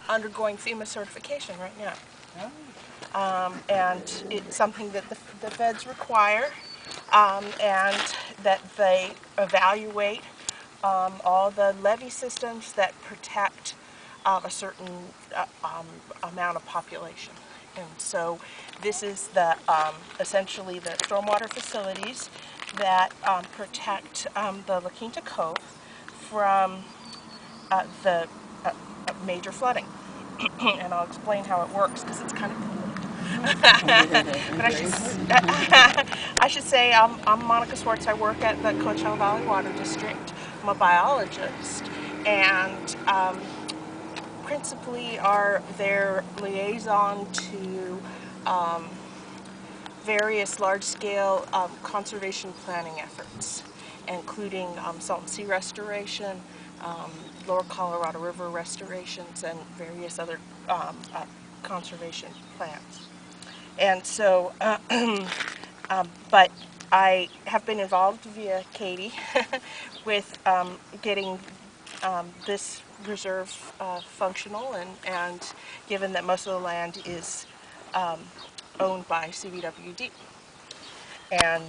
undergoing FEMA certification right now. And it's something that the feds require, and that they evaluate all the levee systems that protect a certain amount of population. And so this is the essentially the stormwater facilities that protect the La Quinta Cove from the major flooding. And I'll explain how it works because it's kind of cool. But I should say I'm Monica Swartz. I work at the Coachella Valley Water District. I'm a biologist, and principally are their liaison to various large-scale conservation planning efforts, including salt and sea restoration, lower Colorado River restorations, and various other conservation plans. And so, but I have been involved via Katie with getting this reserve functional, and given that most of the land is owned by CVWD. And